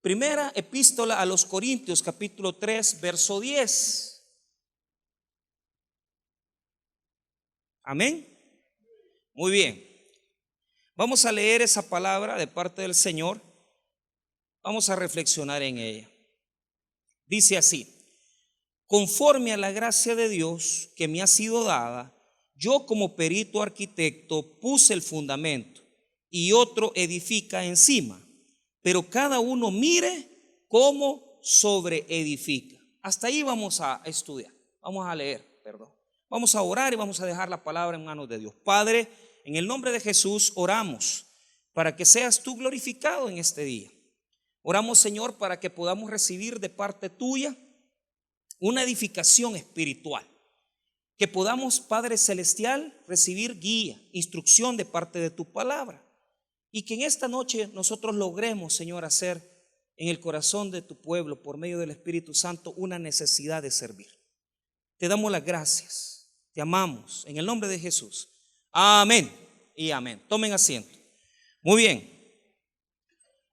Primera epístola a los Corintios, capítulo 3, verso 10. Amén. Muy bien. Vamos a leer esa palabra de parte del Señor. Vamos a reflexionar en ella. Dice así: conforme a la gracia de Dios que me ha sido dada, yo como perito arquitecto puse el fundamento y otro edifica encima, pero cada uno mire cómo sobreedifica. Hasta ahí vamos a estudiar, vamos a leer, perdón. Vamos a orar y vamos a dejar la palabra en manos de Dios. Padre, en el nombre de Jesús oramos para que seas tú glorificado en este día. Oramos, Señor, para que podamos recibir de parte tuya una edificación espiritual. Que podamos, Padre Celestial, recibir guía, instrucción de parte de tu palabra. Y que en esta noche nosotros logremos, Señor, hacer en el corazón de tu pueblo, por medio del Espíritu Santo, una necesidad de servir. Te damos las gracias. Te amamos en el nombre de Jesús. Amén y amén. Tomen asiento. Muy bien.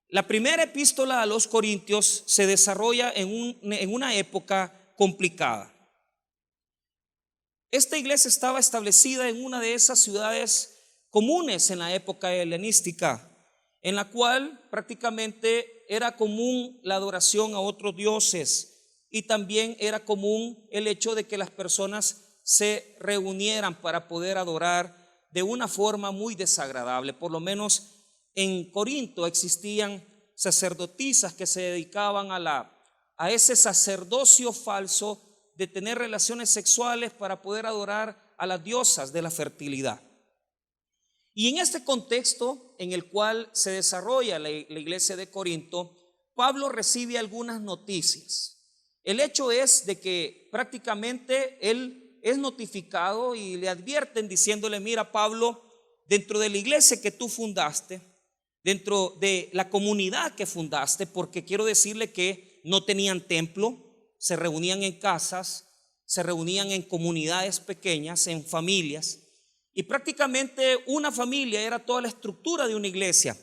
La primera epístola a los Corintios se desarrolla en una época complicada. Esta iglesia estaba establecida en una de esas ciudades comunes en la época helenística, en la cual prácticamente era común la adoración a otros dioses y también era común el hecho de que las personas se reunieran para poder adorar de una forma muy desagradable. Por lo menos en Corinto existían sacerdotisas que se dedicaban a ese sacerdocio falso de tener relaciones sexuales para poder adorar a las diosas de la fertilidad. Y en este contexto en el cual se desarrolla la iglesia de Corinto, Pablo recibe algunas noticias. El hecho es de que prácticamente él es notificado y le advierten diciéndole: mira, Pablo, dentro de la iglesia que tú fundaste, dentro de la comunidad que fundaste, porque quiero decirle que no tenían templo, se reunían en casas, se reunían en comunidades pequeñas, en familias, y prácticamente una familia era toda la estructura de una iglesia.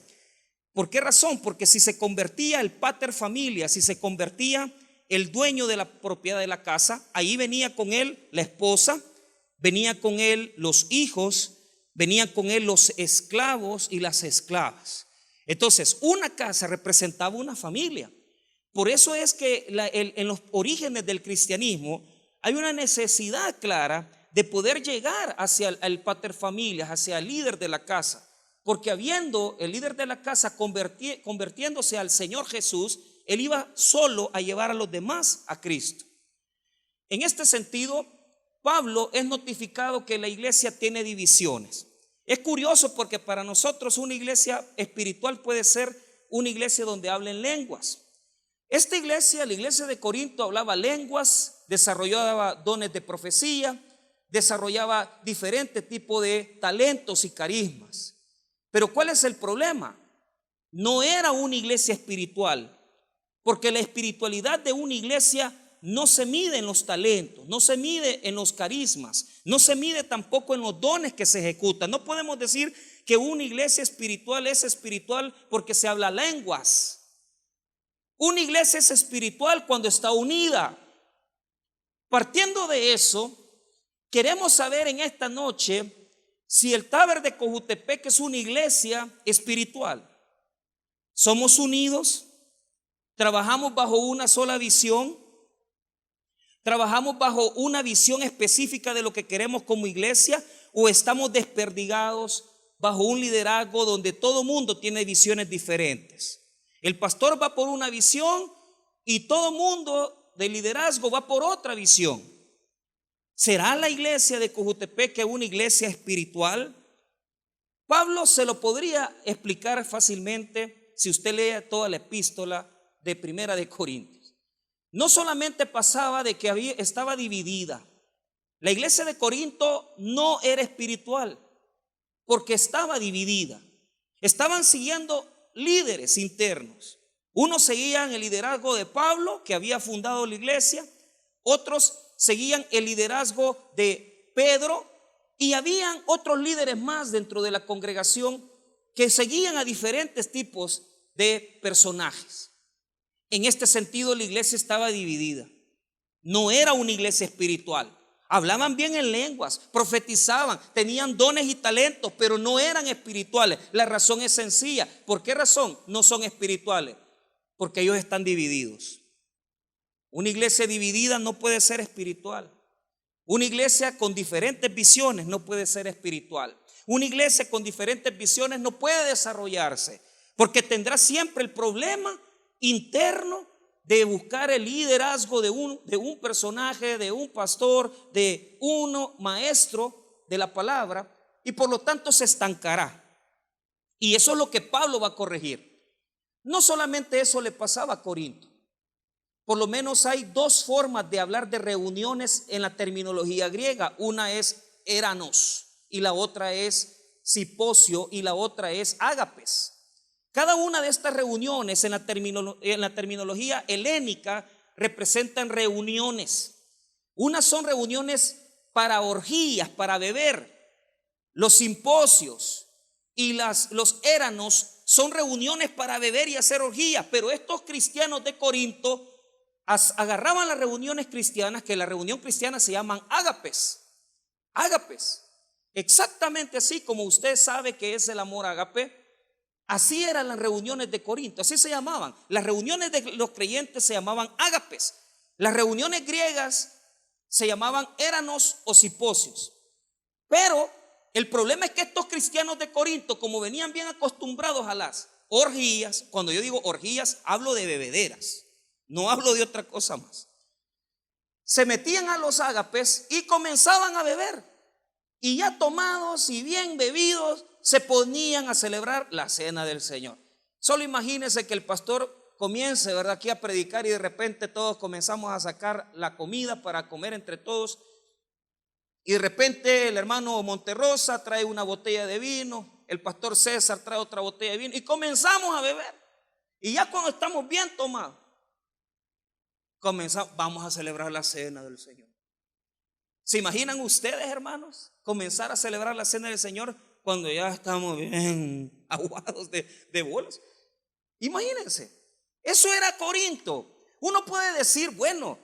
¿Por qué razón? Porque si se convertía el pater familia, si se convertía el dueño de la propiedad de la casa, ahí venía con él la esposa, venía con él los hijos, venían con él los esclavos y las esclavas. Entonces, una casa representaba una familia. Por eso es que en los orígenes del cristianismo hay una necesidad clara de poder llegar hacia el pater familias, hacia el líder de la casa, porque habiendo el líder de la casa convirtiéndose al Señor Jesús, él iba solo a llevar a los demás a Cristo. En este sentido, Pablo es notificado que la iglesia tiene divisiones. Es curioso porque para nosotros una iglesia espiritual puede ser una iglesia donde hablen lenguas. Esta iglesia, la iglesia de Corinto, hablaba lenguas, desarrollaba dones de profecía, desarrollaba diferentes tipos de talentos y carismas. Pero ¿cuál es el problema? No era una iglesia espiritual, porque la espiritualidad de una iglesia no se mide en los talentos, no se mide en los carismas, no se mide tampoco en los dones que se ejecutan. No podemos decir que una iglesia espiritual es espiritual porque se habla lenguas. Una iglesia es espiritual cuando está unida. Partiendo de eso, queremos saber en esta noche si el Taber de Cojutepec es una iglesia espiritual. ¿Somos unidos? ¿Trabajamos bajo una sola visión? ¿Trabajamos bajo una visión específica de lo que queremos como iglesia? ¿O estamos desperdigados bajo un liderazgo donde todo mundo tiene visiones diferentes? El pastor va por una visión y todo mundo de liderazgo va por otra visión. ¿Será la iglesia de Cojutepec una iglesia espiritual? Pablo se lo podría explicar fácilmente si usted lee toda la epístola de Primera de Corintios. No solamente pasaba de que estaba dividida. La iglesia de Corinto no era espiritual porque estaba dividida. Estaban siguiendo líderes internos. Unos seguían el liderazgo de Pablo, que había fundado la iglesia. Otros seguían el liderazgo de Pedro. Y habían otros líderes más dentro de la congregación que seguían a diferentes tipos de personajes. En este sentido, la iglesia estaba dividida. No era una iglesia espiritual. Hablaban bien en lenguas, profetizaban, tenían dones y talentos, pero no eran espirituales. La razón es sencilla. ¿Por qué razón no son espirituales? Porque ellos están divididos. Una iglesia dividida no puede ser espiritual. Una iglesia con diferentes visiones no puede ser espiritual. Una iglesia con diferentes visiones no puede desarrollarse, porque tendrá siempre el problema interno de buscar el liderazgo de un personaje, de un pastor, de uno maestro de la palabra, y por lo tanto se estancará. Y eso es lo que Pablo va a corregir. No solamente eso le pasaba a Corinto. Por lo menos hay dos formas de hablar de reuniones en la terminología griega. Una es eranos y la otra es simposio y la otra es ágapes. Cada una de estas reuniones en la terminología helénica representan reuniones. Unas son reuniones para orgías, para beber. Los simposios y los éranos son reuniones para beber y hacer orgías. Pero estos cristianos de Corinto agarraban las reuniones cristianas, que la reunión cristiana se llaman ágapes. Ágapes. Exactamente así como usted sabe que es el amor ágape. Así eran las reuniones de Corinto, así se llamaban. Las reuniones de los creyentes se llamaban ágapes. Las reuniones griegas se llamaban éranos o simposios. Pero el problema es que estos cristianos de Corinto, como venían bien acostumbrados a las orgías, cuando yo digo orgías, hablo de bebederas, no hablo de otra cosa más. Se metían a los ágapes y comenzaban a beber. Y ya tomados y bien bebidos, se ponían a celebrar la cena del Señor. Solo imagínense que el pastor comience, ¿verdad?, aquí a predicar y de repente todos comenzamos a sacar la comida para comer entre todos. Y de repente el hermano Monterrosa trae una botella de vino, el pastor César trae otra botella de vino y comenzamos a beber. Y ya cuando estamos bien tomados, vamos a celebrar la cena del Señor. ¿Se imaginan ustedes, hermanos, comenzar a celebrar la cena del Señor cuando ya estamos bien aguados de bolos? Imagínense, eso era Corinto. Uno puede decir, bueno,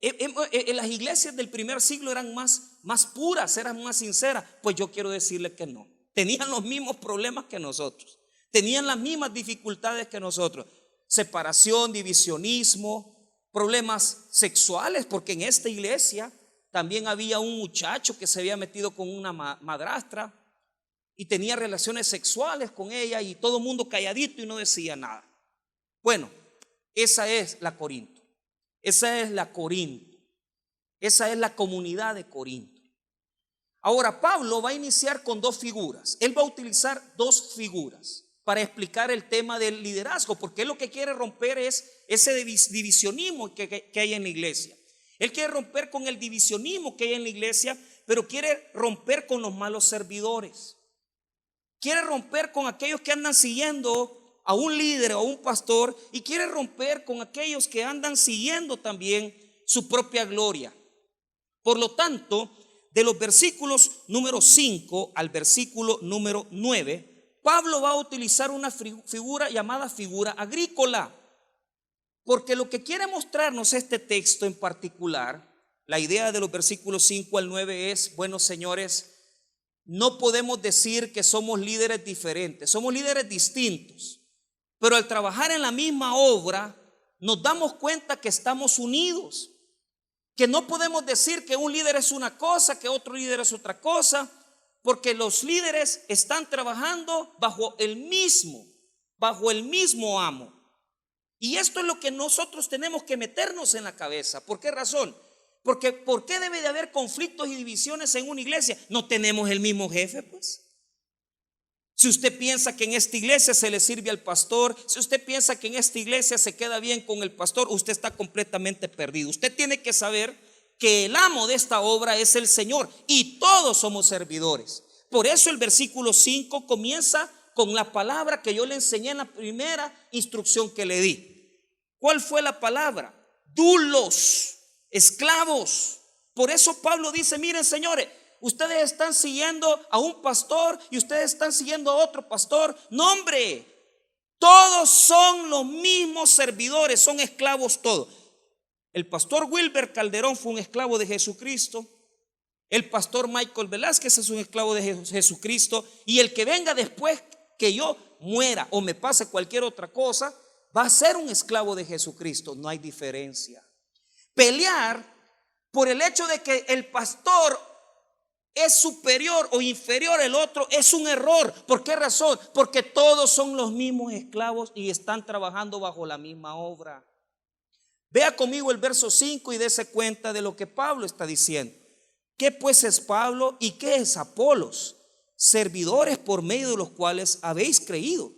las iglesias del primer siglo eran más puras, eran más sinceras. Pues yo quiero decirle que no. Tenían los mismos problemas que nosotros, tenían las mismas dificultades que nosotros. Separación, divisionismo, problemas sexuales, porque en esta iglesia también había un muchacho que se había metido con una madrastra y tenía relaciones sexuales con ella, y todo el mundo calladito y no decía nada. Bueno, esa es la Corinto. Esa es la Corinto. Esa es la comunidad de Corinto. Ahora Pablo va a iniciar con dos figuras. Él va a utilizar dos figuras para explicar el tema del liderazgo, porque él lo que quiere romper es ese divisionismo que hay en la iglesia. Él quiere romper con el divisionismo que hay en la iglesia, pero quiere romper con los malos servidores. Quiere romper con aquellos que andan siguiendo a un líder o a un pastor, y quiere romper con aquellos que andan siguiendo también su propia gloria. Por lo tanto, de los versículos número 5 al versículo número 9, Pablo va a utilizar una figura llamada figura agrícola. Porque lo que quiere mostrarnos este texto en particular, la idea de los versículos 5 al 9 es, bueno, señores, no podemos decir que somos líderes diferentes, somos líderes distintos, pero al trabajar en la misma obra nos damos cuenta que estamos unidos, que no podemos decir que un líder es una cosa, que otro líder es otra cosa, porque los líderes están trabajando bajo el mismo amo. Y esto es lo que nosotros tenemos que meternos en la cabeza. ¿Por qué razón? Porque ¿por qué debe de haber conflictos y divisiones en una iglesia? No tenemos el mismo jefe, pues. Si usted piensa que en esta iglesia se le sirve al pastor, si usted piensa que en esta iglesia se queda bien con el pastor, usted está completamente perdido. Usted tiene que saber que el amo de esta obra es el Señor y todos somos servidores. Por eso el versículo 5 comienza con la palabra que yo le enseñé en la primera instrucción que le di. ¿Cuál fue la palabra? Dulos, esclavos. Por eso Pablo dice, miren, señores, ustedes están siguiendo a un pastor y ustedes están siguiendo a otro pastor. No, hombre, Todos son los mismos servidores, son esclavos todos. El pastor Wilber Calderón fue un esclavo de Jesucristo. El pastor Michael Velázquez es un esclavo de Jesucristo. Y el que venga después que yo muera o me pase cualquier otra cosa, va a ser un esclavo de Jesucristo. No hay diferencia. Pelear por el hecho de que el pastor es superior o inferior al otro es un error. ¿Por qué razón? Porque todos son los mismos esclavos y están trabajando bajo la misma obra. Vea conmigo el verso 5 y dése cuenta de lo que Pablo está diciendo. ¿Qué pues es Pablo y qué es Apolos? Servidores por medio de los cuales habéis creído,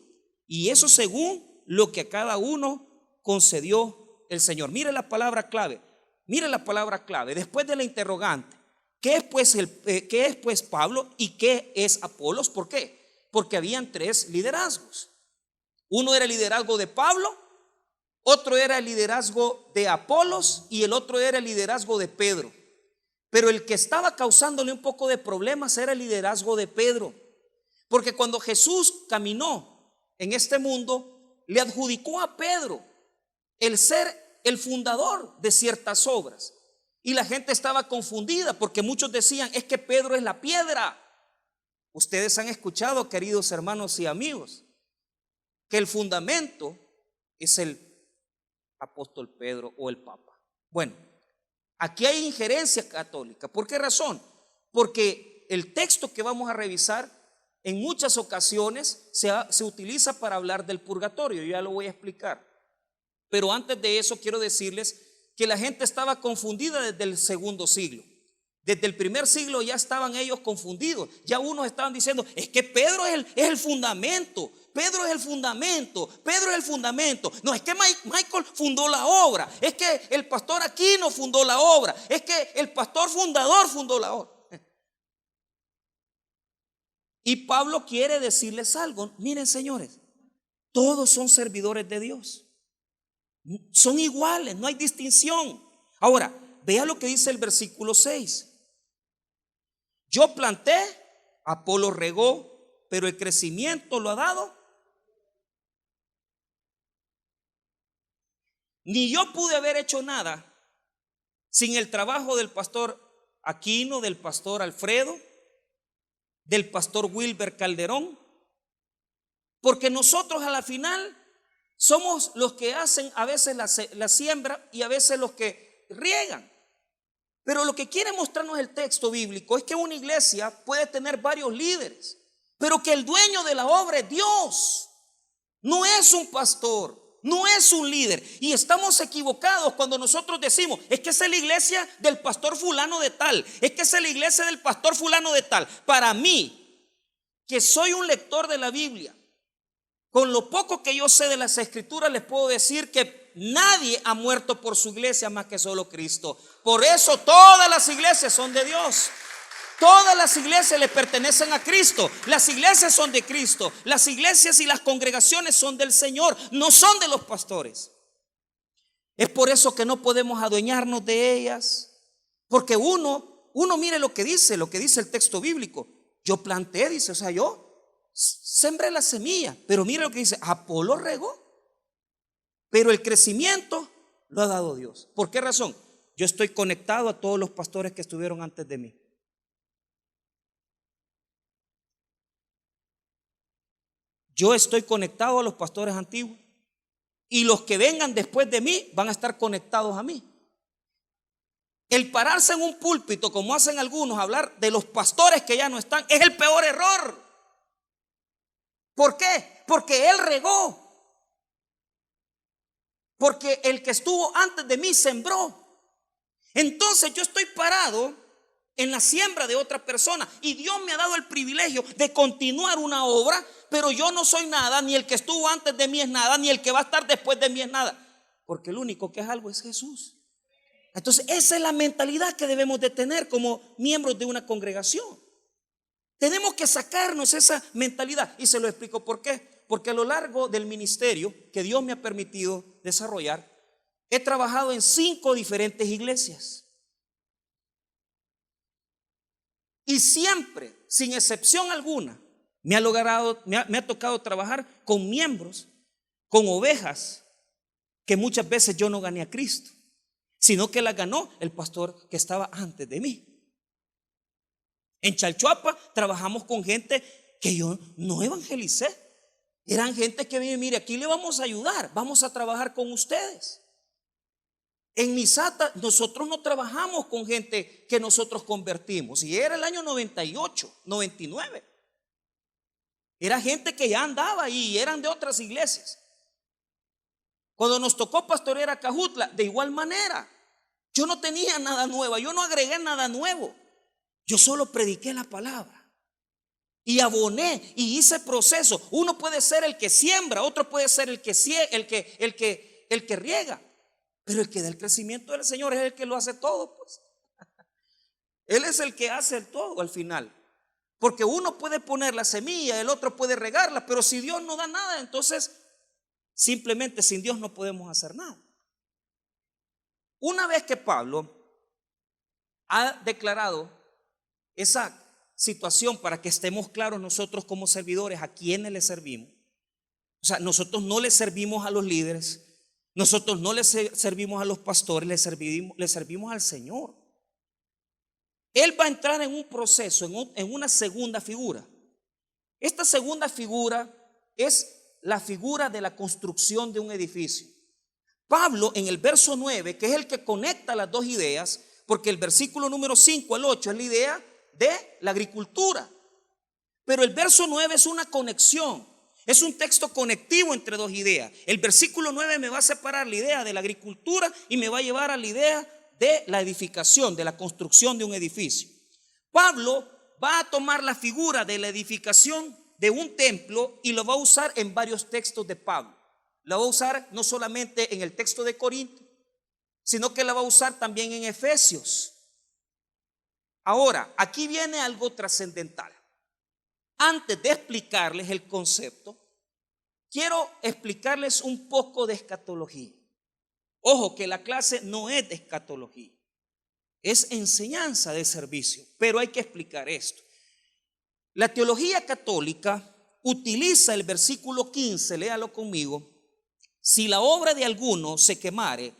y eso según lo que a cada uno concedió el Señor. Mire la palabra clave. Mire la palabra clave. Después de la interrogante, ¿qué es pues Pablo y qué es Apolos? ¿Por qué? Porque habían tres liderazgos. Uno era el liderazgo de Pablo, otro era el liderazgo de Apolos y el otro era el liderazgo de Pedro. Pero el que estaba causándole un poco de problemas era el liderazgo de Pedro. Porque cuando Jesús caminó en este mundo, le adjudicó a Pedro el ser el fundador de ciertas obras. Y la gente estaba confundida porque muchos decían, es que Pedro es la piedra. Ustedes han escuchado, queridos hermanos y amigos, que el fundamento es el apóstol Pedro o el Papa. Bueno, aquí hay injerencia católica. ¿Por qué razón? Porque el texto que vamos a revisar en muchas ocasiones se utiliza para hablar del purgatorio. Yo ya lo voy a explicar. Pero antes de eso quiero decirles que la gente estaba confundida desde el segundo siglo. Desde el primer siglo ya estaban ellos confundidos. Ya unos estaban diciendo, es que Pedro es el fundamento. Pedro es el fundamento. Pedro es el fundamento. No, es que Michael fundó la obra. Es que el pastor Aquino fundó la obra. Es que el pastor fundador fundó la obra. Y Pablo quiere decirles algo. Miren, señores, todos son servidores de Dios. Son iguales, no hay distinción. Ahora, vea lo que dice el versículo 6. Yo planté, Apolo regó, pero el crecimiento lo ha dado. Ni yo pude haber hecho nada sin el trabajo del pastor Aquino, del pastor Alfredo, del pastor Wilber Calderón, porque nosotros a la final somos los que hacen a veces la siembra y a veces los que riegan. Pero lo que quiere mostrarnos el texto bíblico es que una iglesia puede tener varios líderes, pero que el dueño de la obra es Dios. No es un pastor, no es un líder. Y estamos equivocados cuando nosotros decimos, es que esa es la iglesia del pastor fulano de tal, es que esa es la iglesia del pastor fulano de tal. Para mí, que soy un lector de la Biblia, con lo poco que yo sé de las escrituras, les puedo decir que nadie ha muerto por su iglesia más que solo Cristo. Por eso todas las iglesias son de Dios. Todas las iglesias le pertenecen a Cristo. Las iglesias son de Cristo. Las iglesias y las congregaciones son del Señor, no son de los pastores. Es por eso que no podemos adueñarnos de ellas. Porque uno mire lo que dice el texto bíblico. Yo planté, dice, o sea, yo sembré la semilla, pero mire lo que dice, Apolo regó, pero el crecimiento lo ha dado Dios. ¿Por qué razón? Yo estoy conectado a todos los pastores que estuvieron antes de mí. Yo estoy conectado a los pastores antiguos y los que vengan después de mí van a estar conectados a mí. El pararse en un púlpito, como hacen algunos, hablar de los pastores que ya no están, es el peor error. ¿Por qué? Porque él regó. Porque el que estuvo antes de mí sembró. Entonces yo estoy parado en la siembra de otra persona y Dios me ha dado el privilegio de continuar una obra, pero yo no soy nada, ni el que estuvo antes de mí es nada, ni el que va a estar después de mí es nada, porque el único que es algo es Jesús. Entonces esa es la mentalidad que debemos de tener como miembros de una congregación. Tenemos que sacarnos esa mentalidad y se lo explico por qué. Porque a lo largo del ministerio que Dios me ha permitido desarrollar, he trabajado en 5 diferentes iglesias. Y siempre, sin excepción alguna, me ha tocado trabajar con miembros con ovejas que muchas veces yo no gané a Cristo, sino que las ganó el pastor que estaba antes de mí. En Chalchuapa trabajamos con gente que yo no evangelicé. Eran gente que viene, mire, aquí le vamos a ayudar, vamos a trabajar con ustedes. En Misata nosotros no trabajamos con gente que nosotros convertimos. Y era el año 98, 99. Era gente que ya andaba ahí y eran de otras iglesias. Cuando nos tocó pastorear a Cajutla, de igual manera. Yo no tenía nada nuevo, yo no agregué nada nuevo. Yo solo prediqué la palabra y aboné y hice proceso. Uno puede ser el que siembra, otro puede ser el que riega, pero el que da el crecimiento del Señor es el que lo hace todo, pues. Él es el que hace el todo al final. Porque uno puede poner la semilla, el otro puede regarla, pero si Dios no da nada, entonces simplemente sin Dios no podemos hacer nada. Una vez que Pablo ha declarado esa situación para que estemos claros nosotros como servidores a quienes le servimos, o sea, nosotros no le servimos a los líderes, nosotros no le servimos a los pastores, le servimos al Señor. Él va a entrar en un proceso, en una segunda figura. Esta segunda figura es la figura de la construcción de un edificio. Pablo en el verso 9, que es el que conecta las dos ideas, porque el versículo número 5 al 8 es la idea de la agricultura, pero el verso 9 es una conexión, es un texto conectivo entre dos ideas. El versículo 9 me va a separar la idea de la agricultura y me va a llevar a la idea de la edificación, de la construcción de un edificio. Pablo va a tomar la figura de la edificación de un templo y lo va a usar en varios textos de Pablo. La va a usar no solamente en el texto de Corinto, sino que la va a usar también en Efesios. Ahora, aquí viene algo trascendental. Antes de explicarles el concepto, quiero explicarles un poco de escatología. Ojo, que la clase no es de escatología, es enseñanza de servicio, pero hay que explicar esto. La teología católica utiliza el versículo 15, léalo conmigo. Si la obra de alguno se quemare,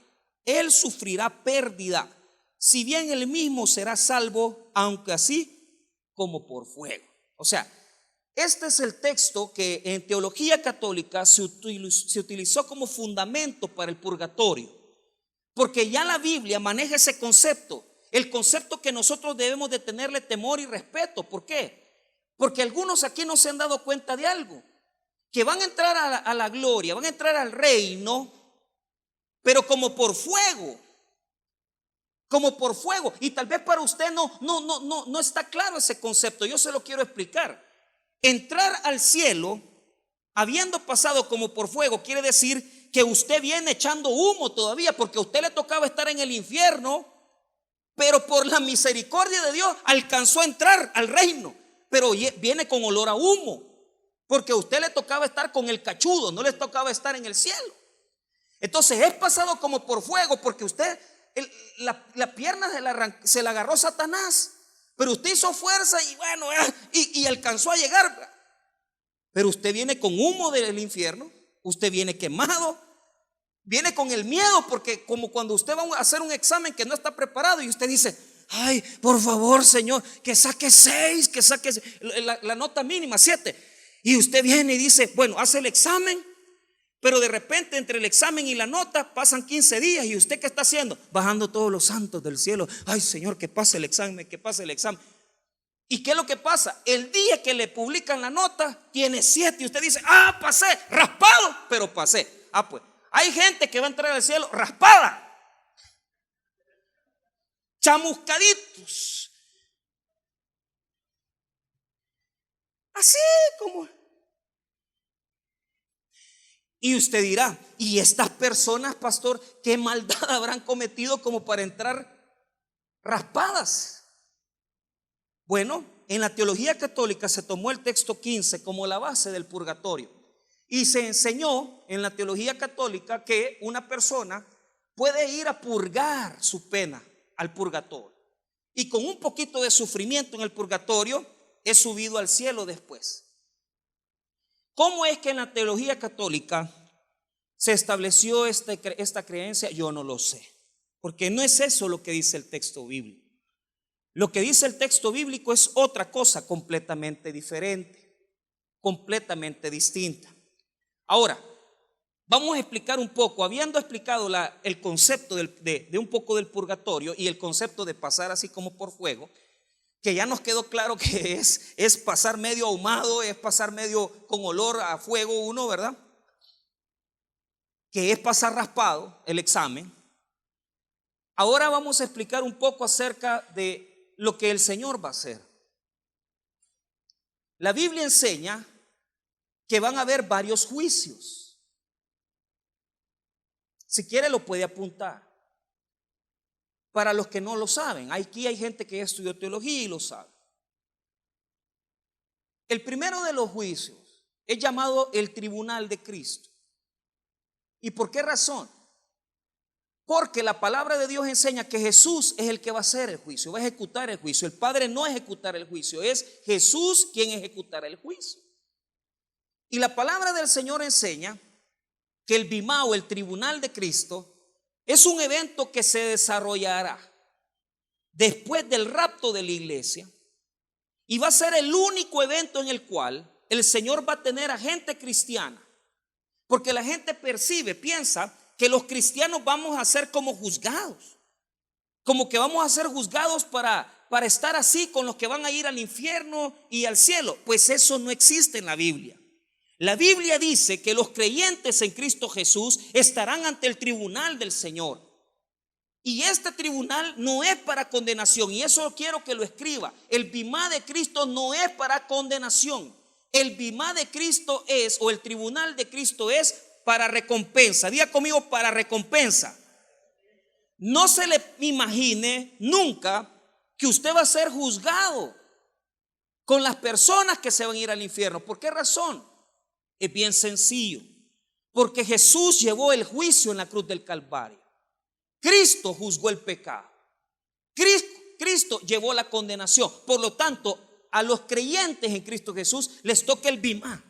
él sufrirá pérdida, si bien él mismo será salvo, aunque así como por fuego. O sea, este es el texto que en teología católica se utilizó como fundamento para el purgatorio, porque ya la Biblia maneja ese concepto, el concepto que nosotros debemos de tenerle temor y respeto. ¿Por qué? Porque algunos aquí no se han dado cuenta de algo, que van a entrar a la gloria, van a entrar al reino, pero como por fuego. Como por fuego. Y tal vez para usted no está claro ese concepto. Yo se lo quiero explicar. Entrar al cielo habiendo pasado como por fuego quiere decir que usted viene echando humo todavía, porque a usted le tocaba estar en el infierno, pero por la misericordia de Dios alcanzó a entrar al reino, pero viene con olor a humo, porque a usted le tocaba estar con el cachudo, no le tocaba estar en el cielo. Entonces es pasado como por fuego, porque usted la pierna se la agarró Satanás, pero usted hizo fuerza y bueno, y alcanzó a llegar. Pero usted viene con humo del infierno, usted viene quemado, viene con el miedo, porque como cuando usted va a hacer un examen que no está preparado y usted dice: ay, por favor, Señor, que saque 6, que saque la nota mínima 7. Y usted viene y dice, bueno, hace el examen, pero de repente entre el examen y la nota pasan 15 días. ¿Y usted qué está haciendo? Bajando todos los santos del cielo. Ay, Señor, que pase el examen, que pase el examen. ¿Y qué es lo que pasa? El día que le publican la nota tiene 7 y usted dice: ah, pasé, raspado, pero pasé. Ah, pues hay gente que va a entrar al cielo raspada, chamuscaditos, así como. Y usted dirá: ¿y estas personas, pastor, qué maldad habrán cometido como para entrar raspadas? Bueno, en la teología católica se tomó el texto 15 como la base del purgatorio, y se enseñó en la teología católica que una persona puede ir a purgar su pena al purgatorio, y con un poquito de sufrimiento en el purgatorio es subido al cielo después. ¿Cómo es que en la teología católica se estableció esta creencia? Yo no lo sé, porque no es eso lo que dice el texto bíblico. Lo que dice el texto bíblico es otra cosa completamente diferente, completamente distinta. Ahora, vamos a explicar un poco, habiendo explicado el concepto de un poco del purgatorio y el concepto de pasar así como por fuego, que ya nos quedó claro que es pasar medio ahumado, es pasar medio con olor a fuego uno, ¿verdad? Que es pasar raspado el examen. Ahora vamos a explicar un poco acerca de lo que el Señor va a hacer. La Biblia enseña que van a haber varios juicios. Si quiere lo puede apuntar. Para los que no lo saben, aquí hay gente que ya estudió teología y lo sabe. El primero de los juicios es llamado el tribunal de Cristo. ¿Y por qué razón? Porque la palabra de Dios enseña que Jesús es el que va a hacer el juicio, va a ejecutar el juicio. El Padre no ejecutará el juicio, es Jesús quien ejecutará el juicio. Y la palabra del Señor enseña que el bimá o el tribunal de Cristo es un evento que se desarrollará después del rapto de la iglesia y va a ser el único evento en el cual el Señor va a tener a gente cristiana, porque la gente piensa que los cristianos vamos a ser como juzgados, como que vamos a ser juzgados para estar así con los que van a ir al infierno y al cielo. Pues eso no existe en la Biblia. La Biblia dice que los creyentes en Cristo Jesús estarán ante el tribunal del Señor. Y este tribunal no es para condenación, y eso quiero que lo escriba. El bimá de Cristo no es para condenación. El bimá de Cristo es, o el tribunal de Cristo es para recompensa. Diga conmigo, para recompensa. No se le imagine nunca que usted va a ser juzgado con las personas que se van a ir al infierno. ¿Por qué razón? Es bien sencillo. Porque Jesús llevó el juicio en la cruz del Calvario. Cristo juzgó el pecado. Cristo llevó la condenación. Por lo tanto, a los creyentes en Cristo Jesús les toca el bimá.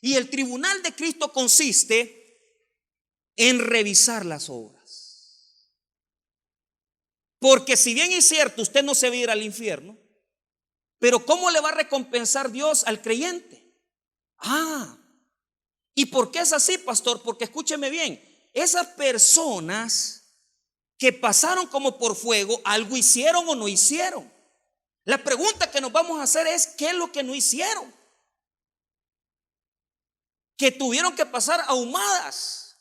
Y el tribunal de Cristo consiste en revisar las obras. Porque si bien es cierto, usted no se va a ir al infierno, pero ¿cómo le va a recompensar Dios al creyente? ¿Y por qué es así, pastor? Porque escúcheme bien, esas personas que pasaron como por fuego, algo hicieron o no hicieron. La pregunta que nos vamos a hacer es, ¿qué es lo que no hicieron? Que tuvieron que pasar ahumadas.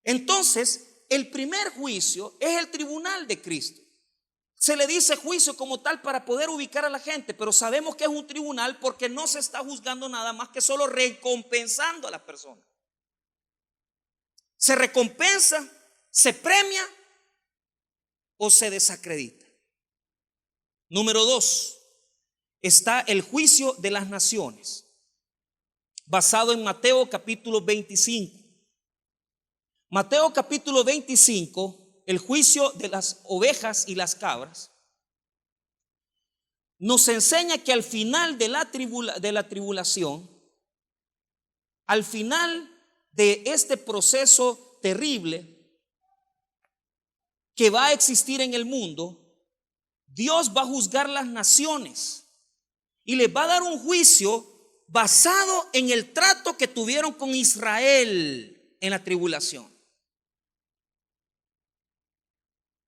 Entonces, el primer juicio es el tribunal de Cristo. Se le dice juicio como tal para poder ubicar a la gente, pero sabemos que es un tribunal porque no se está juzgando nada más que solo recompensando a la persona. Se recompensa, se premia o se desacredita. Número 2, está el juicio de las naciones, basado en Mateo capítulo 25. Mateo capítulo 25, el juicio de las ovejas y las cabras, nos enseña que al final de la tribulación, al final de este proceso terrible que va a existir en el mundo, Dios va a juzgar las naciones y les va a dar un juicio basado en el trato que tuvieron con Israel en la tribulación.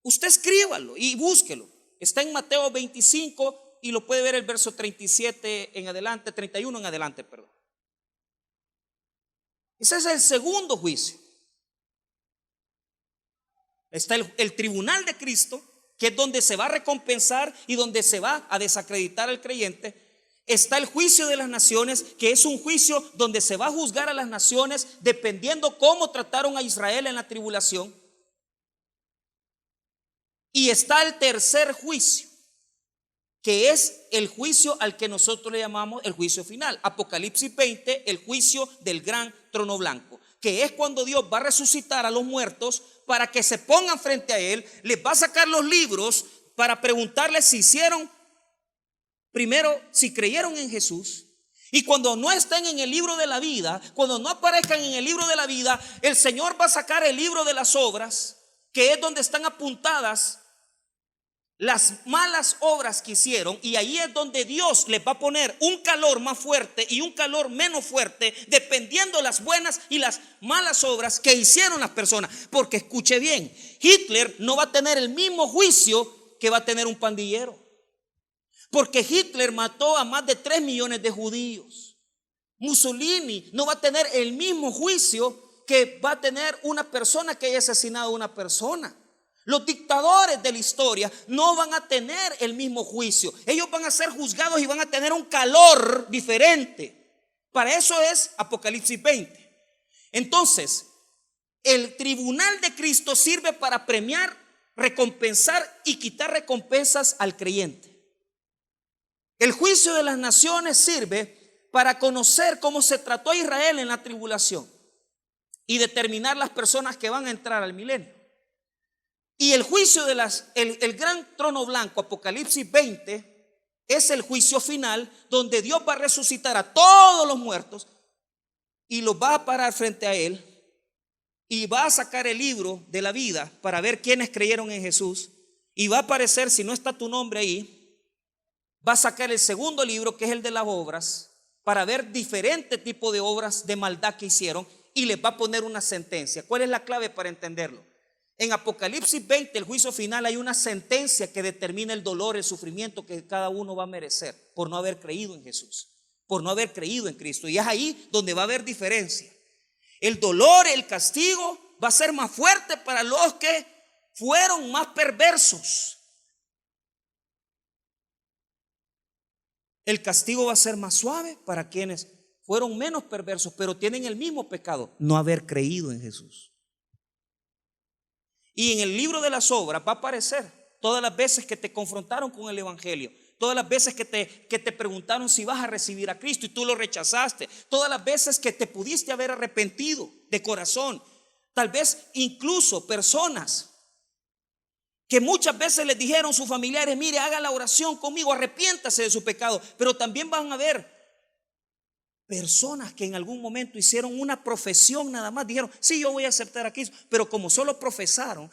Usted escríbalo y búsquelo. Está en Mateo 25 y lo puede ver el verso 37 en adelante, 31 en adelante, perdón. Ese es el segundo juicio. Está el tribunal de Cristo, que es donde se va a recompensar y donde se va a desacreditar al creyente. Está el juicio de las naciones, que es un juicio donde se va a juzgar a las naciones dependiendo cómo trataron a Israel en la tribulación. Y está el tercer juicio, que es el juicio al que nosotros le llamamos el juicio final. Apocalipsis 20, el juicio del gran trono blanco, que es cuando Dios va a resucitar a los muertos para que se pongan frente a Él, les va a sacar los libros para preguntarles si hicieron, primero, si creyeron en Jesús, Y cuando no estén en el libro de la vida, cuando no aparezcan en el libro de la vida, el Señor va a sacar el libro de las obras, que es donde están apuntadas las malas obras que hicieron, y ahí es donde Dios les va a poner un calor más fuerte y un calor menos fuerte, dependiendo las buenas y las malas obras que hicieron las personas. Porque escuche bien, Hitler no va a tener el mismo juicio que va a tener un pandillero, porque Hitler mató a más de 3 millones de judíos. Mussolini no va a tener el mismo juicio que va a tener una persona que haya asesinado a una persona. Los dictadores de la historia no van a tener el mismo juicio. Ellos van a ser juzgados y van a tener un calor diferente. Para eso es Apocalipsis 20. Entonces, el tribunal de Cristo sirve para premiar, recompensar y quitar recompensas al creyente. El juicio de las naciones sirve para conocer cómo se trató a Israel en la tribulación y determinar las personas que van a entrar al milenio. Y el juicio de el gran trono blanco, Apocalipsis 20, es el juicio final, donde Dios va a resucitar a todos los muertos y los va a parar frente a él y va a sacar el libro de la vida para ver quiénes creyeron en Jesús, y va a aparecer, si no está tu nombre ahí, va a sacar el segundo libro, que es el de las obras, para ver diferentes tipos de obras de maldad que hicieron, y les va a poner una sentencia. ¿Cuál es la clave para entenderlo? En Apocalipsis 20, el juicio final, hay una sentencia que determina el dolor, el sufrimiento que cada uno va a merecer por no haber creído en Jesús, por no haber creído en Cristo. Y es ahí donde va a haber diferencia. El dolor, el castigo va a ser más fuerte para los que fueron más perversos. El castigo va a ser más suave para quienes fueron menos perversos, pero tienen el mismo pecado: no haber creído en Jesús. Y en el libro de las obras va a aparecer todas las veces que te confrontaron con el evangelio, todas las veces que te preguntaron si vas a recibir a Cristo y tú lo rechazaste, todas las veces que te pudiste haber arrepentido de corazón. Tal vez incluso personas que muchas veces les dijeron sus familiares: mire, haga la oración conmigo, arrepiéntase de su pecado. Pero también van a haber personas que en algún momento hicieron una profesión nada más, dijeron: sí, yo voy a aceptar a Cristo, pero como solo profesaron,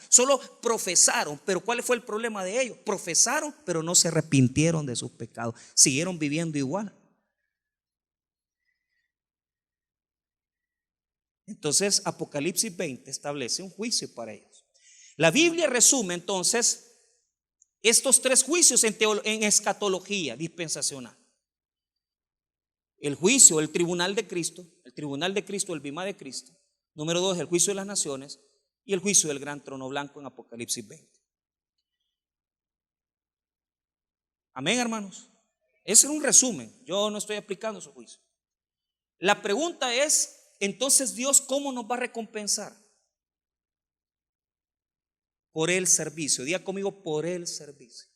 pero ¿cuál fue el problema de ellos? Profesaron, pero no se arrepintieron de sus pecados, siguieron viviendo igual. Entonces Apocalipsis 20 establece un juicio para ellos. La Biblia resume entonces estos 3 juicios en escatología dispensacional: el juicio, el tribunal de Cristo, el bimá de Cristo. Número 2, el juicio de las naciones, y el juicio del gran trono blanco en Apocalipsis 20. Amén, hermanos. Ese es un resumen. Yo no estoy explicando su juicio. La pregunta es, entonces, Dios, ¿cómo nos va a recompensar? Por el servicio. Diga conmigo: por el servicio.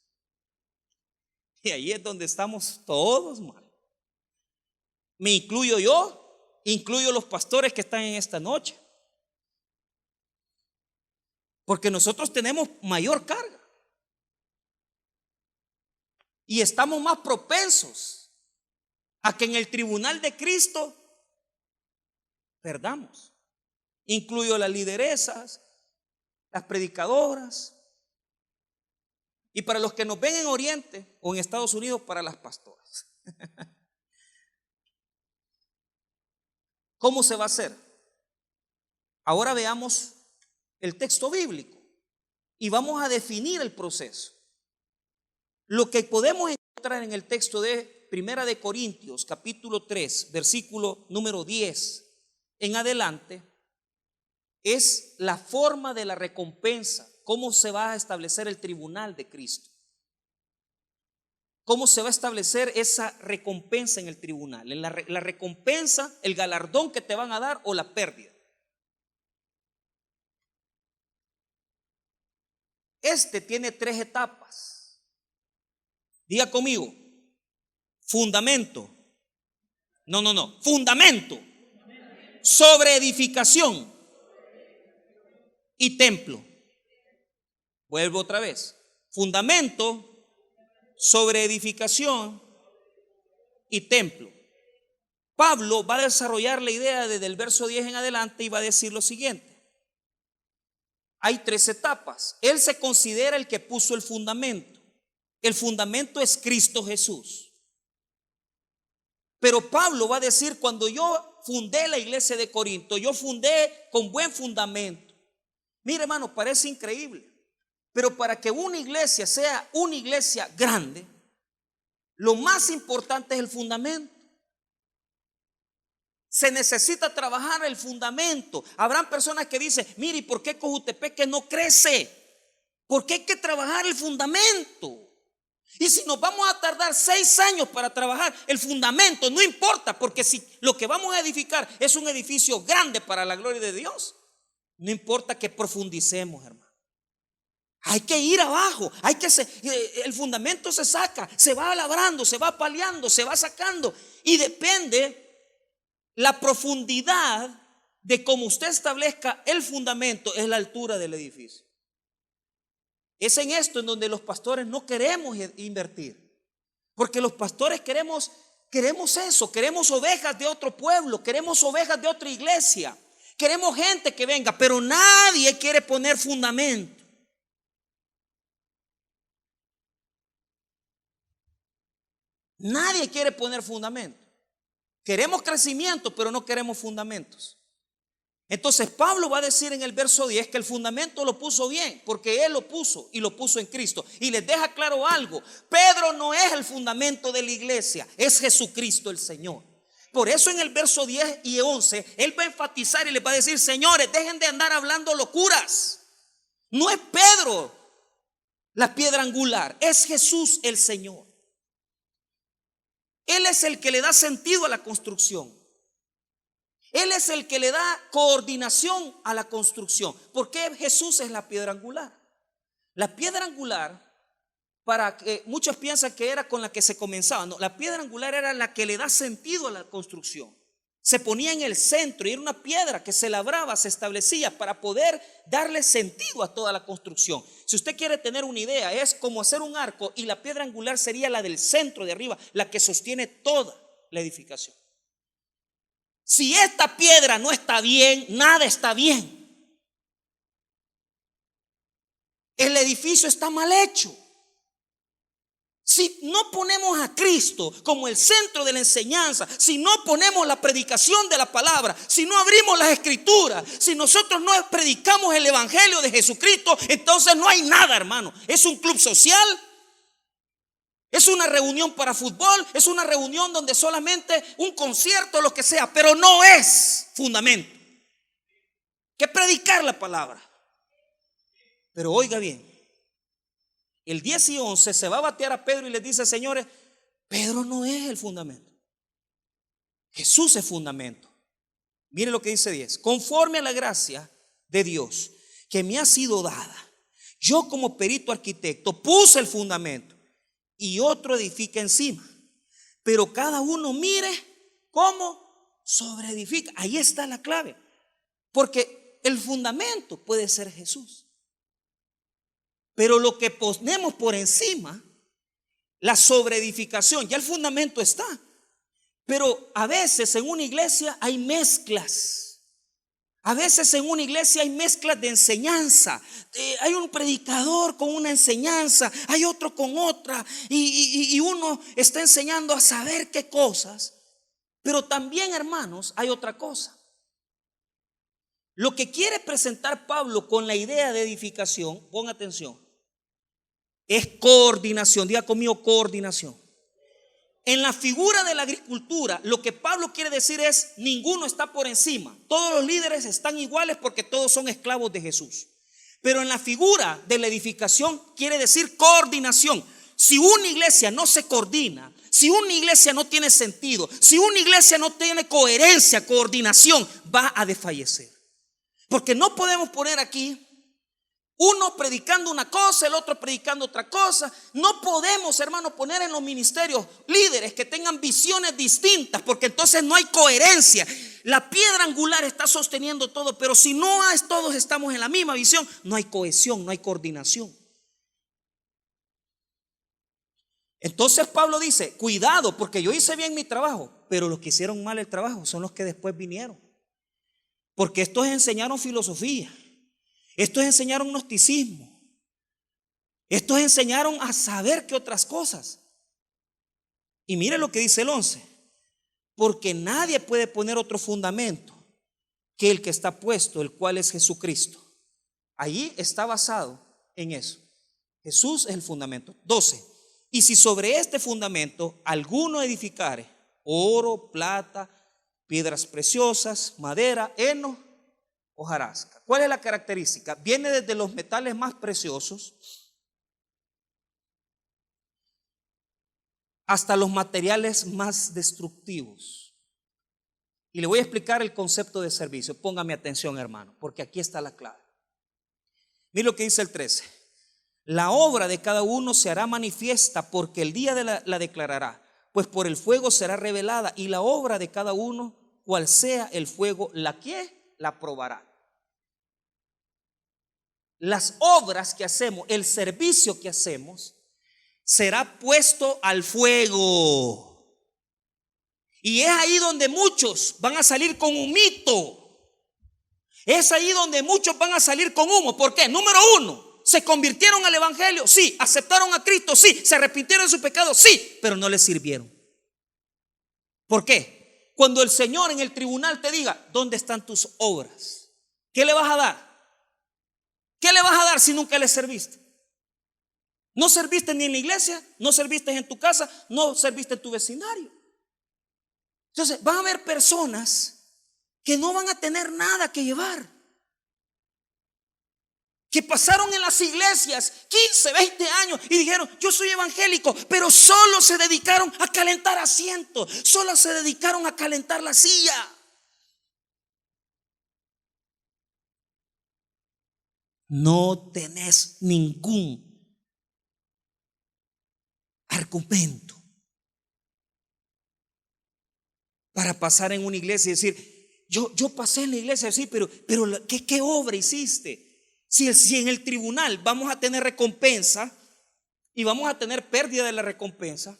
Y ahí es donde estamos todos mal. Me incluyo yo, incluyo los pastores que están en esta noche, porque nosotros tenemos mayor carga y estamos más propensos a que en el tribunal de Cristo perdamos. Incluyo las lideresas, las predicadoras, y para los que nos ven en Oriente o en Estados Unidos, para las pastoras. ¿Cómo se va a hacer? Ahora veamos el texto bíblico y vamos a definir el proceso. Lo que podemos encontrar en el texto de Primera de Corintios, capítulo 3, versículo número 10 en adelante, es la forma de la recompensa. ¿Cómo se va a establecer el tribunal de Cristo? ¿Cómo se va a establecer esa recompensa en el tribunal? En la recompensa, el galardón que te van a dar, o la pérdida. Este tiene 3 etapas. Diga conmigo: fundamento. Fundamento, sobre edificación y templo. Vuelvo otra vez: fundamento, sobre edificación y templo. Pablo va a desarrollar la idea desde el verso 10 en adelante y va a decir lo siguiente. Hay 3 etapas. Él se considera el que puso el fundamento. El fundamento es Cristo Jesús. Pero Pablo va a decir, cuando yo fundé la iglesia de Corinto, yo fundé con buen fundamento. Mire, hermano, parece increíble, pero para que una iglesia sea una iglesia grande, lo más importante es el fundamento. Se necesita trabajar el fundamento. Habrán personas que dicen, mire, ¿y por qué Cojutepeque no crece? Porque hay que trabajar el fundamento. Y si nos vamos a tardar 6 años para trabajar el fundamento, no importa, porque si lo que vamos a edificar es un edificio grande para la gloria de Dios, no importa que profundicemos, hermano. Hay que ir abajo, el fundamento se saca, se va labrando, se va paliando, se va sacando, y depende la profundidad de cómo usted establezca el fundamento, es la altura del edificio. Es en esto en donde los pastores no queremos invertir, porque los pastores queremos eso, queremos ovejas de otro pueblo, queremos ovejas de otra iglesia, queremos gente que venga, pero nadie quiere poner fundamento. Nadie quiere poner fundamento. Queremos crecimiento, pero no queremos fundamentos. Entonces Pablo va a decir en el verso 10 que el fundamento lo puso bien, porque él lo puso y lo puso en Cristo. Y les deja claro algo: Pedro no es el fundamento de la iglesia, es Jesucristo el Señor. Por eso en el verso 10 y 11 él va a enfatizar y les va a decir: señores, dejen de andar hablando locuras. No es Pedro la piedra angular, es Jesús el Señor. Él es el que le da sentido a la construcción. Él es el que le da coordinación a la construcción. ¿Por qué Jesús es la piedra angular? La piedra angular, para que muchos piensan que era con la que se comenzaba. No, la piedra angular era la que le da sentido a la construcción. Se ponía en el centro y era una piedra que se labraba, se establecía para poder darle sentido a toda la construcción. Si usted quiere tener una idea, es como hacer un arco y la piedra angular sería la del centro de arriba, la que sostiene toda la edificación. Si esta piedra no está bien, nada está bien. El edificio está mal hecho. Si no ponemos a Cristo como el centro de la enseñanza, si no ponemos la predicación de la palabra, si no abrimos las escrituras, si nosotros no predicamos el evangelio de Jesucristo, entonces no hay nada, hermano. Es un club social, es una reunión para fútbol, es una reunión donde solamente un concierto, lo que sea, pero no es fundamento. Que predicar la palabra. Pero oiga bien, el 10 y 11 se va a batear a Pedro y les dice: señores, Pedro no es el fundamento, Jesús es fundamento. Mire lo que dice 10: conforme a la gracia de Dios que me ha sido dada, yo como perito arquitecto puse el fundamento y otro edifica encima, pero cada uno mire cómo sobreedifica. Ahí está la clave, porque el fundamento puede ser Jesús, pero lo que ponemos por encima, la sobreedificación, ya el fundamento está. Pero a veces en una iglesia hay mezclas. A veces en una iglesia hay mezclas de enseñanza. Hay un predicador con una enseñanza, hay otro con otra, y uno está enseñando a saber qué cosas. Pero también, hermanos, hay otra cosa. Lo que quiere presentar Pablo con la idea de edificación, pon atención, es coordinación. Diga conmigo: coordinación. En la figura de la agricultura, lo que Pablo quiere decir es: ninguno está por encima. Todos los líderes están iguales porque todos son esclavos de Jesús. Pero en la figura de la edificación quiere decir coordinación. Si una iglesia no se coordina, si una iglesia no tiene sentido, si una iglesia no tiene coherencia, coordinación, va a desfallecer. Porque no podemos poner aquí uno predicando una cosa, el otro predicando otra cosa. No podemos, hermano, poner en los ministerios líderes que tengan visiones distintas, porque entonces no hay coherencia. La piedra angular está sosteniendo todo, pero si no todos estamos en la misma visión, no hay cohesión, no hay coordinación. Entonces Pablo dice, cuidado, porque yo hice bien mi trabajo, pero los que hicieron mal el trabajo son los que después vinieron. Porque estos enseñaron filosofía, estos enseñaron gnosticismo, estos enseñaron a saber que otras cosas. Y mire lo que dice el 11, porque nadie puede poner otro fundamento que el que está puesto, el cual es Jesucristo. Allí está basado en eso. Jesús es el fundamento. 12. Y si sobre este fundamento alguno edificare oro, plata, piedras preciosas, madera, heno, hojarasca. ¿Cuál es la característica? Viene desde los metales más preciosos hasta los materiales más destructivos. Y le voy a explicar el concepto de servicio. Póngame atención, hermano, porque aquí está la clave. Mire lo que dice el 13. La obra de cada uno se hará manifiesta, porque el día la declarará, pues por el fuego será revelada, y la obra de cada uno, cual sea el fuego, la que la probará. Las obras que hacemos, el servicio que hacemos, será puesto al fuego. Y es ahí donde muchos van a salir con un mito. Es ahí donde muchos van a salir con humo. ¿Por qué? Número uno, ¿se convirtieron al evangelio? Sí. ¿Aceptaron a Cristo? Sí. ¿Se arrepintieron de sus pecados? Sí. Pero no les sirvieron. ¿Por qué? Cuando el Señor en el tribunal te diga, ¿dónde están tus obras? ¿Qué le vas a dar? ¿Qué le vas a dar si nunca le serviste? No serviste ni en la iglesia, no serviste en tu casa, no serviste en tu vecindario. Entonces van a haber personas que no van a tener nada que llevar, que pasaron en las iglesias 15, 20 años y dijeron, yo soy evangélico, pero solo se dedicaron a calentar asientos, solo se dedicaron a calentar la silla. No tenés ningún argumento para pasar en una iglesia y decir, yo pasé en la iglesia, sí, pero ¿qué obra hiciste? Si en el tribunal vamos a tener recompensa y vamos a tener pérdida de la recompensa,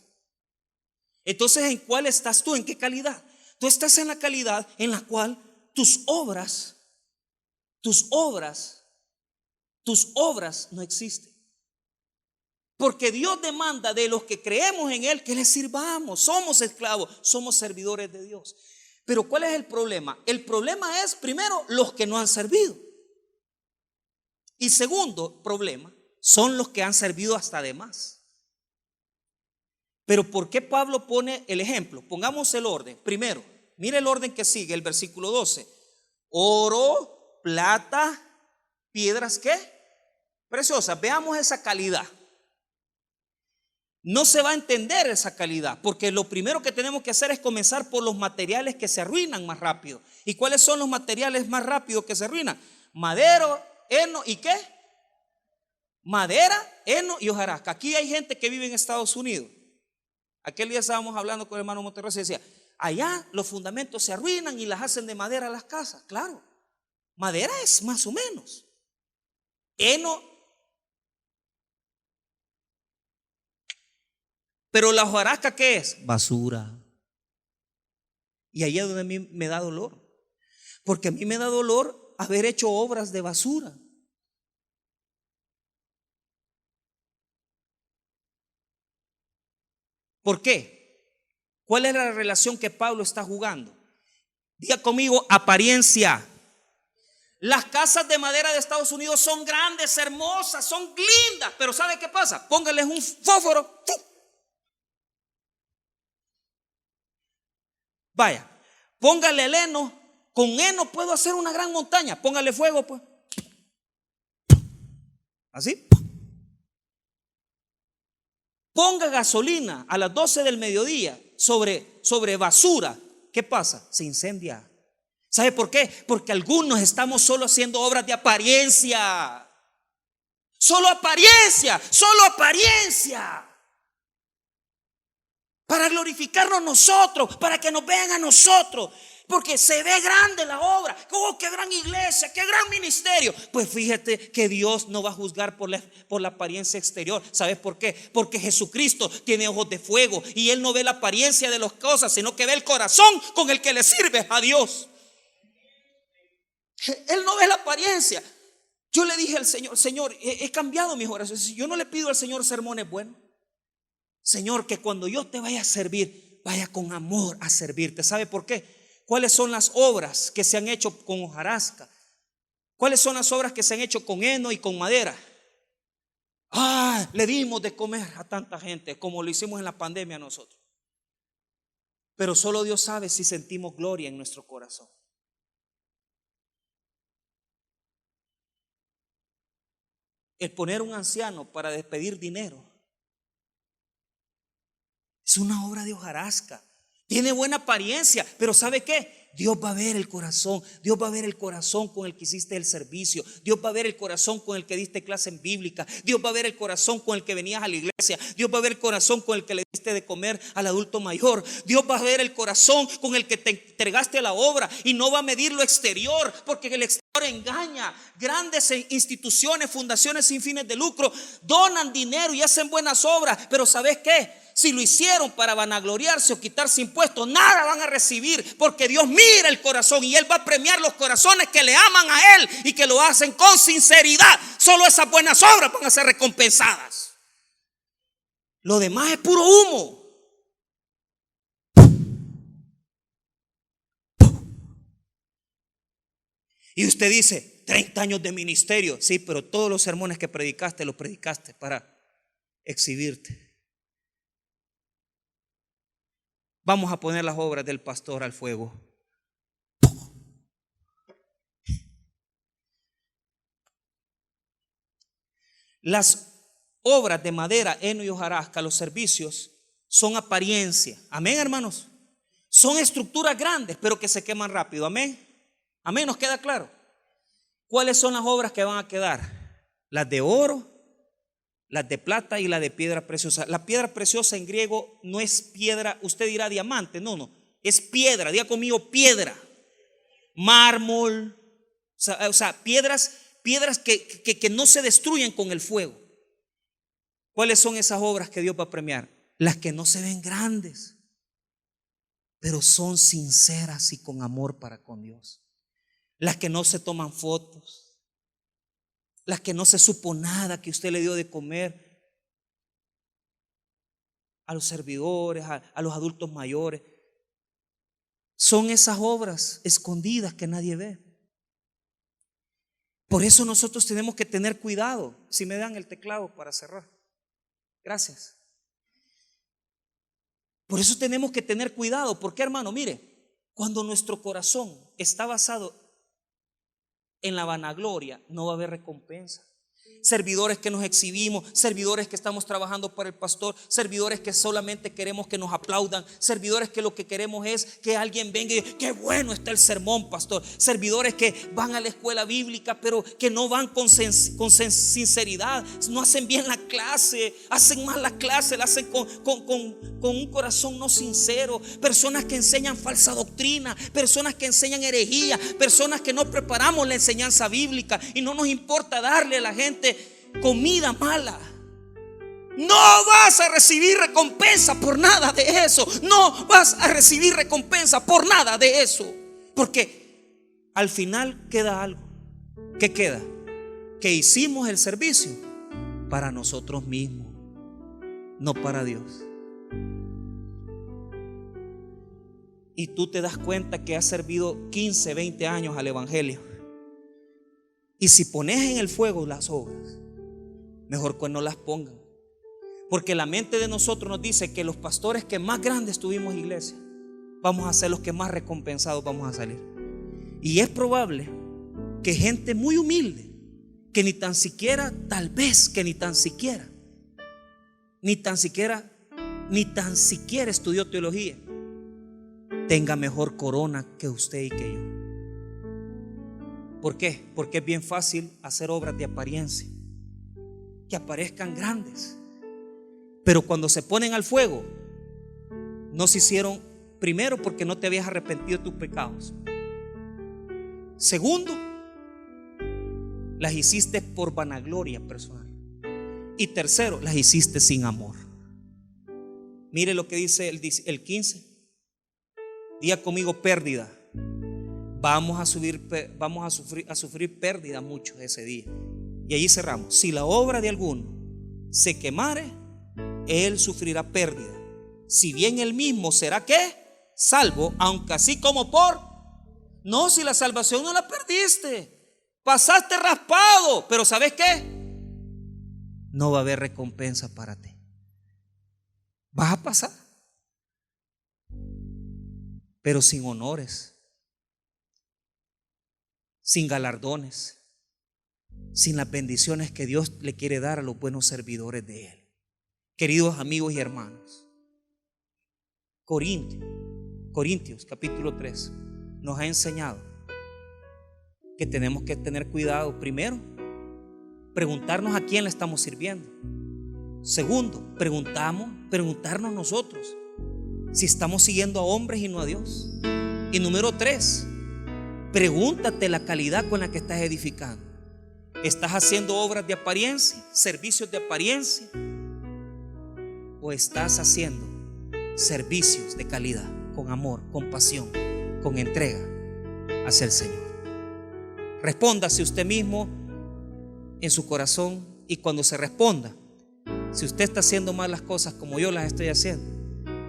entonces ¿en cuál estás tú? ¿En qué calidad? Tú estás en la calidad en la cual tus obras no existen. Porque Dios demanda de los que creemos en Él que le sirvamos. Somos esclavos, somos servidores de Dios. Pero ¿cuál es el problema? El problema es, primero, los que no han servido. Y segundo problema, son los que han servido hasta de más. Pero ¿por qué Pablo pone el ejemplo? Pongamos el orden. Primero, mire el orden que sigue, el versículo 12. Oro, plata, piedras, ¿qué? Preciosas. Veamos esa calidad. No se va a entender esa calidad, porque lo primero que tenemos que hacer es comenzar por los materiales que se arruinan más rápido. ¿Y cuáles son los materiales más rápidos que se arruinan? Madera, heno y ¿qué? Madera, heno y hojarasca. Aquí hay gente que vive en Estados Unidos. Aquel día estábamos hablando con el hermano Monterrey y decía, allá los fundamentos se arruinan y las hacen de madera las casas. Claro, madera es más o menos. Heno. Pero la hojarasca, ¿qué es? Basura. Y ahí es donde a mí me da dolor. Porque a mí me da dolor haber hecho obras de basura. ¿Por qué? ¿Cuál es la relación que Pablo está jugando? Diga conmigo, apariencia. Las casas de madera de Estados Unidos son grandes, hermosas, son lindas. Pero ¿sabe qué pasa? Póngales un fósforo. Vaya, póngale el heno. Con heno puedo hacer una gran montaña. Póngale fuego, pues. Así. Ponga gasolina a las 12 del mediodía sobre basura. ¿Qué pasa? Se incendia. ¿Sabe por qué? Porque algunos estamos solo haciendo obras de apariencia. Solo apariencia, solo apariencia. Para glorificarnos nosotros, para que nos vean a nosotros. Porque se ve grande la obra. Oh, qué gran iglesia, qué gran ministerio. Pues fíjate que Dios no va a juzgar por la apariencia exterior. ¿Sabes por qué? Porque Jesucristo tiene ojos de fuego y Él no ve la apariencia de las cosas, sino que ve el corazón con el que le sirve a Dios. Él no ve la apariencia. Yo le dije al Señor: Señor, he cambiado mis oraciones. Yo no le pido al Señor sermones buenos. Señor, que cuando yo te vaya a servir, vaya con amor a servirte. ¿Sabe por qué? ¿Cuáles son las obras que se han hecho con hojarasca? ¿Cuáles son las obras que se han hecho con heno y con madera? Le dimos de comer a tanta gente como lo hicimos en la pandemia nosotros. Pero solo Dios sabe si sentimos gloria en nuestro corazón. El poner un anciano para despedir dinero es una obra de hojarasca. Tiene buena apariencia, pero ¿sabe qué? Dios va a ver el corazón. Dios va a ver el corazón con el que hiciste el servicio. Dios va a ver el corazón con el que diste clase en bíblica. Dios va a ver el corazón con el que venías a la iglesia. Dios va a ver el corazón con el que le diste de comer al adulto mayor. Dios va a ver el corazón con el que te entregaste a la obra. Y no va a medir lo exterior, porque el exterior engaña. Grandes instituciones, fundaciones sin fines de lucro donan dinero y hacen buenas obras, pero ¿sabes qué? Si lo hicieron para vanagloriarse o quitarse impuestos, nada van a recibir, porque Dios mira el corazón y Él va a premiar los corazones que le aman a Él y que lo hacen con sinceridad. Solo esas buenas obras van a ser recompensadas. Lo demás es puro humo. Y usted dice: 30 años de ministerio. Sí, pero todos los sermones que predicaste, los predicaste para exhibirte. Vamos a poner las obras del pastor al fuego. Las obras de madera, heno y hojarasca, los servicios, son apariencia. Amén, hermanos. Son estructuras grandes, pero que se queman rápido. Amén. Amén, ¿nos queda claro? ¿Cuáles son las obras que van a quedar? Las de oro, las de plata y las de piedra preciosa. La piedra preciosa en griego no es piedra, usted dirá diamante, no, es piedra. Diga conmigo: piedra, mármol, o sea, piedras que no se destruyen con el fuego. ¿Cuáles son esas obras que Dios va a premiar? Las que no se ven grandes, pero son sinceras y con amor para con Dios. Las que no se toman fotos, las que no se supo nada que usted le dio de comer a los servidores, a los adultos mayores. Son esas obras escondidas que nadie ve. Por eso nosotros tenemos que tener cuidado. Si me dan el teclado para cerrar. Gracias. Por eso tenemos que tener cuidado. ¿Por qué, hermano? Mire, cuando nuestro corazón está basado en la vanagloria, no va a haber recompensa. Servidores que nos exhibimos, servidores que estamos trabajando para el pastor, servidores que solamente queremos que nos aplaudan, servidores que lo que queremos es que alguien venga y diga: qué bueno está el sermón, pastor. Servidores que van a la escuela bíblica pero que no van con sinceridad, no hacen bien la clase, hacen mal la clase, la hacen con un corazón no sincero. Personas que enseñan falsa doctrina, personas que enseñan herejía, personas que no preparamos la enseñanza bíblica y no nos importa darle a la gente comida mala. No vas a recibir recompensa por nada de eso. No vas a recibir recompensa por nada de eso. Porque al final queda algo. ¿Qué queda? Que hicimos el servicio para nosotros mismos, no para Dios. Y tú te das cuenta que has servido 15, 20 años al evangelio. Y si pones en el fuego las obras, mejor que no las pongan. Porque la mente de nosotros nos dice que los pastores que más grandes tuvimos iglesia, vamos a ser los que más recompensados vamos a salir. Y es probable que gente muy humilde, que ni tan siquiera, tal vez que ni tan siquiera estudió teología, tenga mejor corona que usted y que yo. ¿Por qué? Porque es bien fácil hacer obras de apariencia, que aparezcan grandes, pero cuando se ponen al fuego no se hicieron Primero, porque no te habías arrepentido de tus pecados. Segundo, las hiciste por vanagloria personal. Y tercero, las hiciste sin amor. Mire lo que dice el 15. Diga conmigo: pérdida. Vamos a sufrir pérdida mucho ese día. Y allí cerramos. Si la obra de alguno se quemare, él sufrirá pérdida. Si bien él mismo será ¿qué? Salvo, aunque así como por. No, si la salvación no la perdiste, pasaste raspado, pero ¿sabes qué? No va a haber recompensa para ti. Vas a pasar, pero sin honores, sin galardones, sin las bendiciones que Dios le quiere dar a los buenos servidores de Él. Queridos amigos y hermanos, Corintios capítulo 3 nos ha enseñado que tenemos que tener cuidado. Primero, preguntarnos a quién le estamos sirviendo. Segundo, preguntarnos nosotros si estamos siguiendo a hombres y no a Dios. Y número 3, pregúntate la calidad con la que estás edificando. ¿Estás haciendo obras de apariencia, servicios de apariencia? ¿O estás haciendo servicios de calidad, con amor, con pasión, con entrega hacia el Señor? Respóndase usted mismo en su corazón, y cuando se responda, si usted está haciendo mal las cosas como yo las estoy haciendo,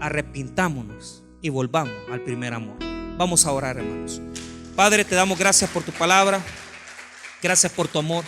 arrepintámonos y volvamos al primer amor. Vamos a orar, hermanos. Padre, te damos gracias por tu palabra, gracias por tu amor.